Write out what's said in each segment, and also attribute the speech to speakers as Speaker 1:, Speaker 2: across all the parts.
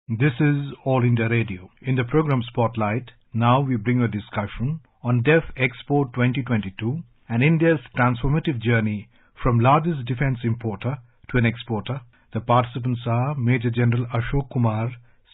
Speaker 1: This is All India Radio. In the program Spotlight, now we bring a discussion on DEF Expo 2022 and India's transformative journey from largest defense importer to an exporter. The participants are Major General Ashok Kumar,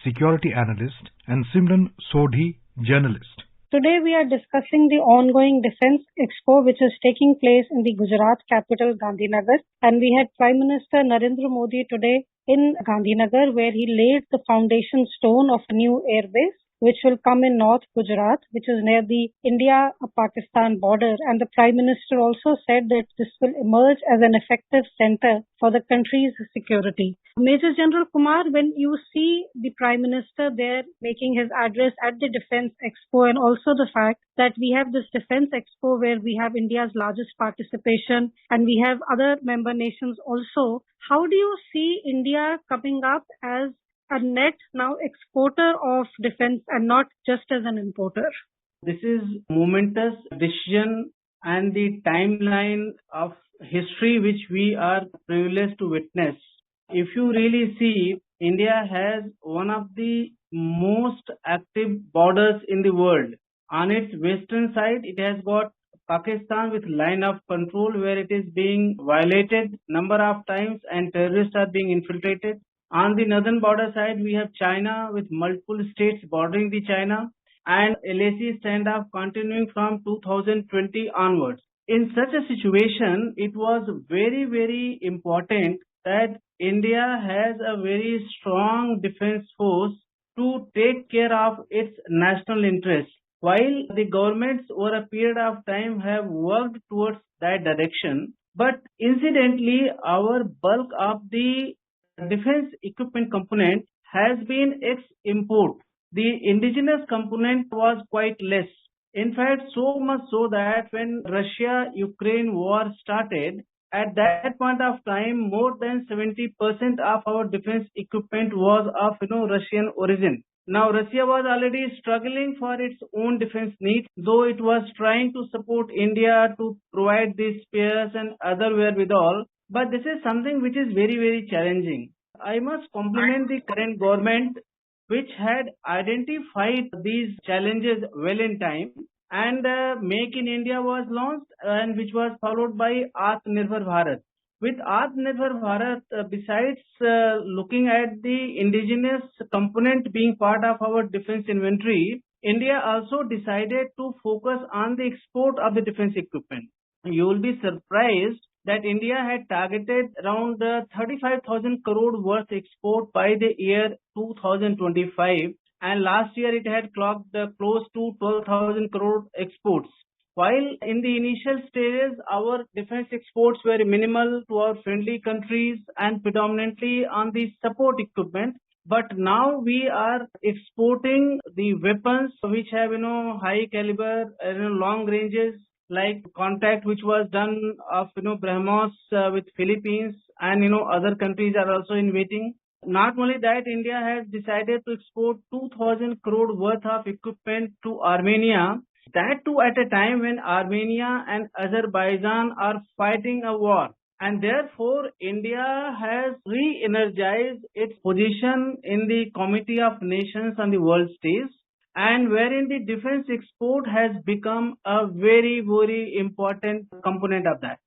Speaker 1: security analyst, and Simran Sodhi, journalist.
Speaker 2: Today we are discussing the ongoing Defence Expo which is taking place in the Gujarat capital Gandhinagar, and we had Prime Minister Narendra Modi today in Gandhinagar where he laid the foundation stone of a new airbase which will come in North Gujarat, which is near the India-Pakistan border, and the Prime Minister also said that this will emerge as an effective centre for the country's security. Major General Kumar, when you see the Prime Minister there making his address at the Defence Expo, and also the fact that we have this Defence Expo where we have India's largest participation and we have other member nations also, how do you see India coming up as a net now exporter of defense and not just as an importer?
Speaker 3: This is momentous decision and the timeline of history which we are privileged to witness. If you really see, India has one of the most active borders in the world. On its western side, it has got Pakistan with line of control where it is being violated number of times and terrorists are being infiltrated. On the northern border side, we have China with multiple states bordering the China, and LAC standoff continuing from 2020 onwards. In such a situation, it was very, very important that India has a very strong defense force to take care of its national interests. While the governments over a period of time have worked towards that direction, but incidentally, our bulk of the defense equipment component has been ex-import. The indigenous component was quite less. In fact, so much so that when Russia-Ukraine war started, at that point of time, more than 70% of our defense equipment was of Russian origin. Now, Russia was already struggling for its own defense needs, though it was trying to support India to provide these spares and other wherewithal. But this is something which is very, very challenging. I must compliment the current government which had identified these challenges well in time, and Make in India was launched and which was followed by Atmanirbhar Bharat. With Atmanirbhar Bharat, besides looking at the indigenous component being part of our defense inventory, India also decided to focus on the export of the defense equipment. You will be surprised that India had targeted around 35,000 crore worth export by the year 2025, and last year it had clocked close to 12,000 crore exports. While in the initial stages, our defense exports were minimal to our friendly countries and predominantly on the support equipment, but now we are exporting the weapons which have high caliber, long ranges, like contact which was done of BrahMos with Philippines, and other countries are also in waiting. Not only that, India has decided to export 2,000 crore worth of equipment to Armenia. That too at a time when Armenia and Azerbaijan are fighting a war. And therefore, India has re-energized its position in the Committee of Nations on the world stage, and wherein the defense export has become a very, very important component of that.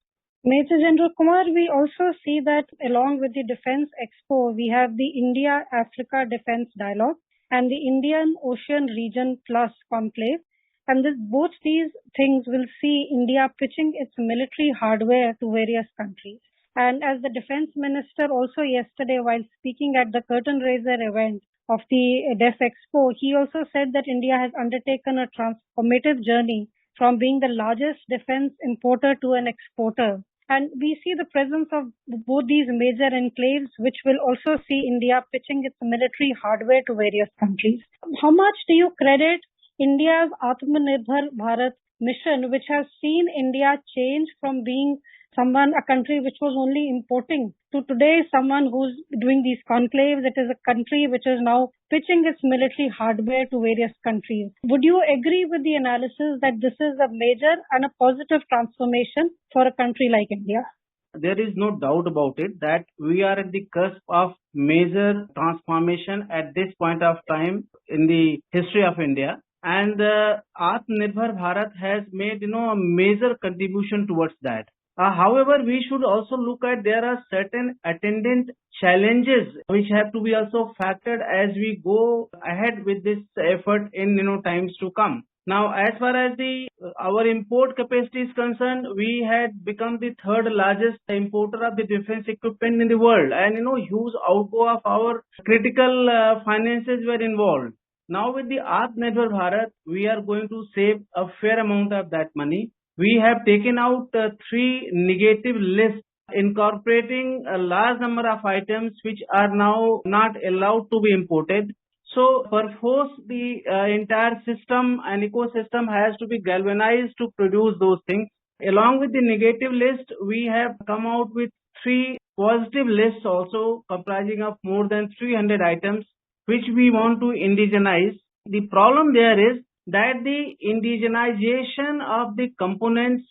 Speaker 2: Major General Kumar, we also see that along with the Defence Expo, we have the India-Africa Defence Dialogue and the Indian Ocean Region Plus Conclave. And both these things will see India pitching its military hardware to various countries. And as the Defence Minister also yesterday, while speaking at the curtain raiser event of the DEF Expo, he also said that India has undertaken a transformative journey from being the largest defense importer to an exporter. And we see the presence of both these major enclaves, which will also see India pitching its military hardware to various countries. How much do you credit India's Atmanirbhar Bharat mission, which has seen India change from being a country which was only importing, to today someone who's doing these conclaves? It is a country which is now pitching its military hardware to various countries. Would you agree with the analysis that this is a major and a positive transformation for a country like India?
Speaker 3: there is no doubt about it that we are at the cusp of major transformation at this point of time in the history of India. And Atmanirbhar Bharat has made, a major contribution towards that. However, we should also look at there are certain attendant challenges which have to be also factored as we go ahead with this effort in times to come. Now, as far as the our import capacity is concerned, we had become the third largest importer of the defense equipment in the world, and huge outgo of our critical finances were involved. Now, with the Atmanirbhar Bharat, we are going to save a fair amount of that money. We have taken out three negative lists incorporating a large number of items which are now not allowed to be imported. So, perforce the entire system and ecosystem has to be galvanized to produce those things. Along with the negative list, we have come out with three positive lists also comprising of more than 300 items which we want to indigenize. The problem there is that the indigenization of the components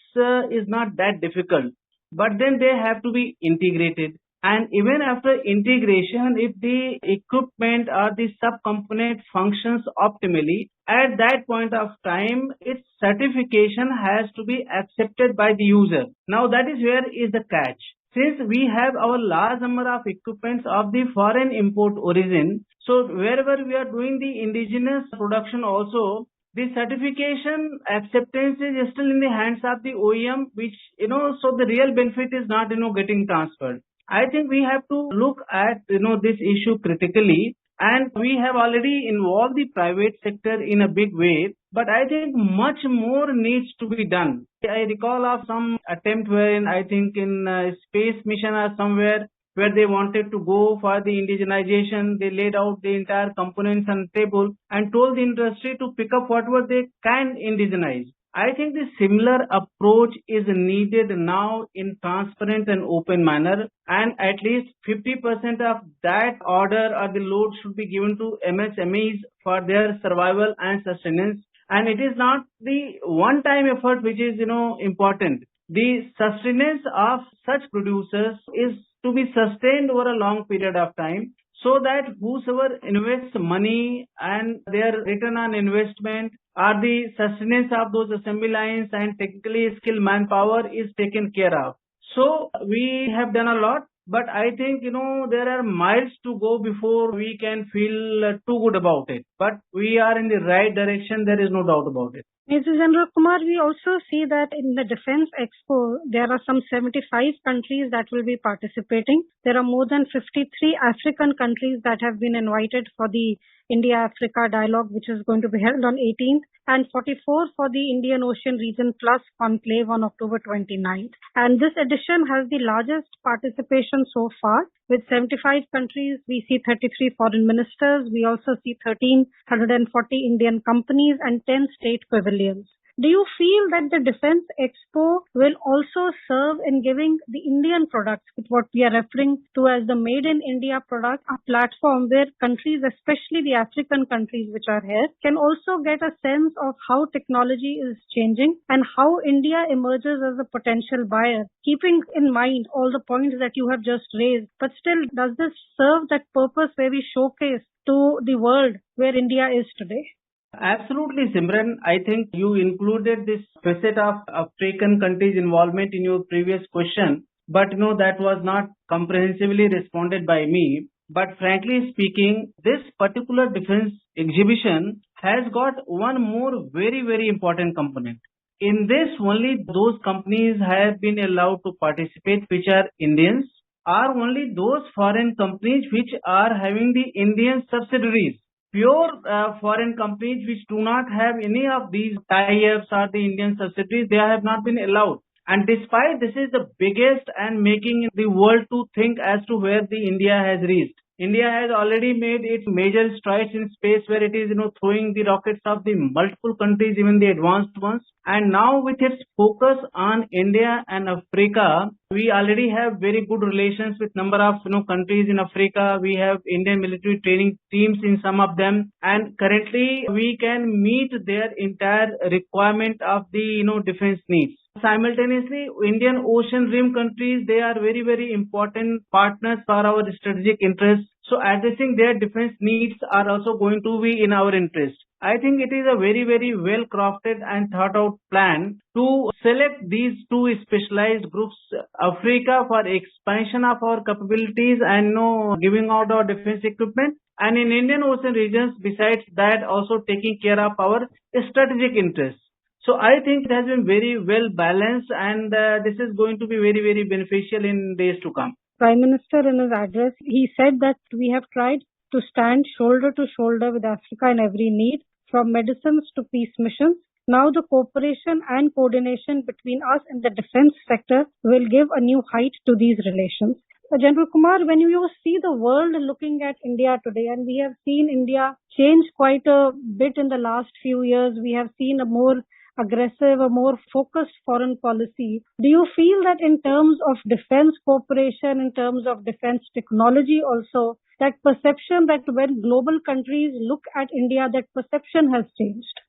Speaker 3: is not that difficult, but then they have to be integrated. And even after integration, if the equipment or the subcomponent functions optimally, at that point of time, its certification has to be accepted by the user. Now that is where is the catch. Since we have our large number of equipments of the foreign import origin, so wherever we are doing the indigenous production also, the certification acceptance is still in the hands of the OEM, which, so the real benefit is not, getting transferred. I think we have to look at, this issue critically, and we have already involved the private sector in a big way, but I think much more needs to be done. I recall of some attempt wherein I think in space mission or somewhere where they wanted to go for the indigenization, they laid out the entire components on the table and told the industry to pick up whatever they can indigenize. I think the similar approach is needed now in transparent and open manner, and at least 50% of that order or the load should be given to MSMEs for their survival and sustenance. And it is not the one-time effort which is, important. The sustenance of such producers is to be sustained over a long period of time, so that whosoever invests money and their return on investment or the sustenance of those assembly lines and technically skilled manpower is taken care of. So we have done a lot, but I think, there are miles to go before we can feel too good about it. But we are in the right direction, there is no doubt about it.
Speaker 2: Major General Kumar, we also see that in the Defense Expo, there are some 75 countries that will be participating. There are more than 53 African countries that have been invited for the India-Africa dialogue, which is going to be held on 18th, and 44 for the Indian Ocean Region Plus conclave on October 29th. And this edition has the largest participation so far. With 75 countries, we see 33 foreign ministers. We also see 1,340 Indian companies and 10 state pavilions. Do you feel that the Defense Expo will also serve in giving the Indian products, with what we are referring to as the Made in India product, a platform where countries, especially the African countries which are here, can also get a sense of how technology is changing and how India emerges as a potential buyer, keeping in mind all the points that you have just raised? But still, does this serve that purpose where we showcase to the world where India is today?
Speaker 3: Absolutely, Simran. I think you included this facet of African countries' involvement in your previous question, but that was not comprehensively responded by me. But frankly speaking, this particular defense exhibition has got one more very, very important component. In this, only those companies have been allowed to participate which are Indians, or only those foreign companies which are having the Indian subsidiaries. Pure foreign companies which do not have any of these tie-ups or the Indian subsidiaries, they have not been allowed. And despite this is the biggest and making the world to think as to where the India has reached. India has already made its major strides in space where it is, throwing the rockets of the multiple countries, even the advanced ones. And now with its focus on India and Africa, We already have very good relations with number of countries in Africa. We have Indian military training teams in some of them, and currently we can meet their entire requirement of the defense needs. Simultaneously, Indian Ocean Rim countries, they are very, very important partners for our strategic interests. So addressing their defense needs are also going to be in our interest. I think it is a very, very well crafted and thought out plan to select these two specialized groups, Africa for expansion of our capabilities and giving out our defense equipment, and in Indian Ocean regions, besides that, also taking care of our strategic interests. So I think it has been very well balanced, and this is going to be very, very beneficial in days to come.
Speaker 2: Prime Minister, in his address, he said that we have tried to stand shoulder to shoulder with Africa in every need, from medicines to peace missions. Now the cooperation and coordination between us and the defense sector will give a new height to these relations. General Kumar, when you see the world looking at India today, and we have seen India change quite a bit in the last few years, we have seen a more aggressive, a more focused foreign policy. Do you feel that in terms of defense cooperation, in terms of defense technology also, that perception that when global countries look at India, that perception has changed?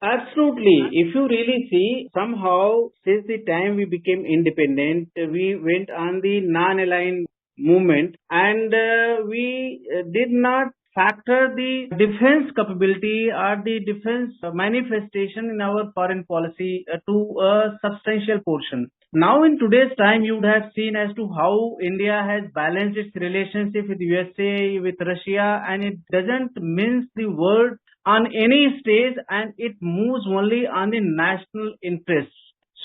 Speaker 3: Absolutely. If you really see, somehow since the time we became independent, we went on the non-aligned movement, and we did not factor the defense capability or the defense manifestation in our foreign policy to a substantial portion. Now in today's time, you would have seen as to how India has balanced its relationship with USA, with Russia, and it doesn't mince the word on any stage, and it moves only on the national interests.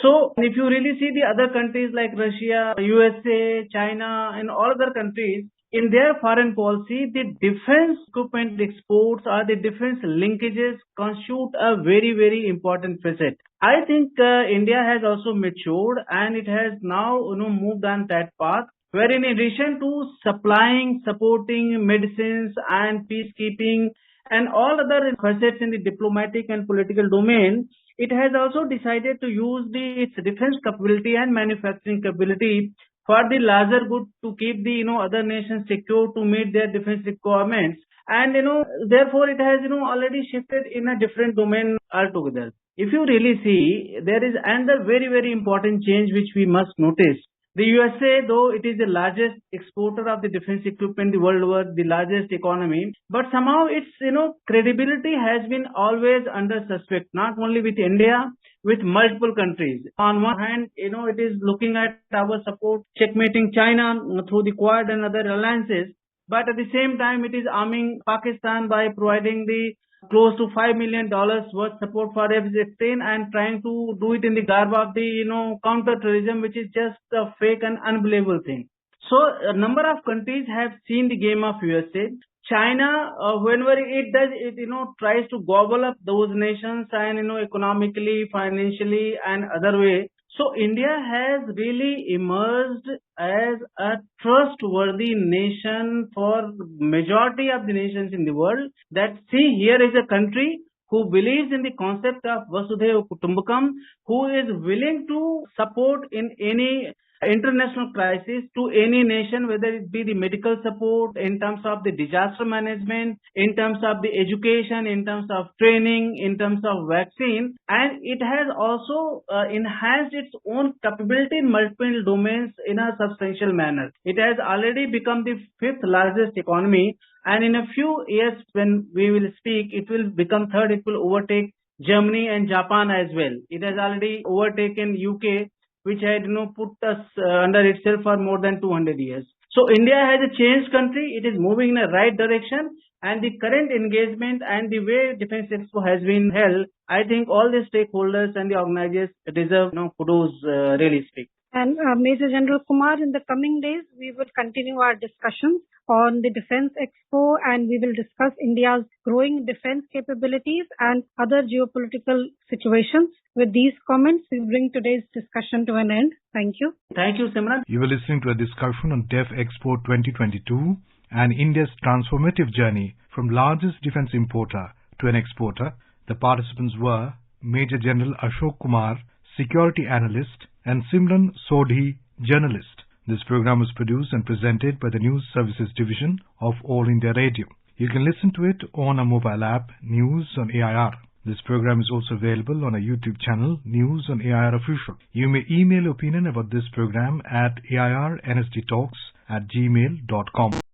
Speaker 3: So if you really see the other countries like Russia, USA, China, and all other countries, in their foreign policy, the defense equipment exports or the defense linkages constitute a very, very important facet. I think India has also matured, and it has now moved on that path, where in addition to supplying, supporting medicines and peacekeeping and all other facets in the diplomatic and political domain, it has also decided to use its defense capability and manufacturing capability for the larger good, to keep the other nations secure, to meet their defense requirements, and therefore it has already shifted in a different domain altogether. If you really see, there is another very, very important change which we must notice. The USA, though it is the largest exporter of the defense equipment the world over, the largest economy, but somehow its credibility has been always under suspect, not only with India, with multiple countries. On one hand, it is looking at our support, checkmating China through the Quad and other alliances, but at the same time, it is arming Pakistan by providing the close to $5 million worth support for F-16 and trying to do it in the garb of the counter-terrorism, which is just a fake and unbelievable thing. So a number of countries have seen the game of USA. China, whenever it does, it tries to gobble up those nations and economically, financially, and other way. So India has really emerged as a trustworthy nation for majority of the nations in the world. That see, here is a country who believes in the concept of Vasudhaiva Kutumbakam, who is willing to support in any international crisis to any nation, whether it be the medical support, in terms of the disaster management, in terms of the education, in terms of training, in terms of vaccine, and it has also enhanced its own capability in multiple domains in a substantial manner. It has already become the fifth largest economy, and in a few years when we will speak, it will become third. It will overtake Germany and Japan as well. It has already overtaken UK, which had put us under itself for more than 200 years. So India has a changed country. It is moving in the right direction, and the current engagement and the way Defense Expo has been held, I think all the stakeholders and the organizers deserve kudos, really speak.
Speaker 2: And Major General Kumar, in the coming days, we will continue our discussions on the Defense Expo, and we will discuss India's growing defense capabilities and other geopolitical situations. With these comments, we bring today's discussion to an end. Thank you.
Speaker 3: Thank you, Simran.
Speaker 1: You were listening to a discussion on DEF Expo 2022 and India's transformative journey from largest defense importer to an exporter. The participants were Major General Ashok Kumar, Security Analyst, and Simran Sodhi, journalist. This program was produced and presented by the News Services Division of All India Radio. You can listen to it on our mobile app, News on AIR. This program is also available on our YouTube channel, News on AIR Official. You may email your opinion about this program at airnsdtalks@gmail.com.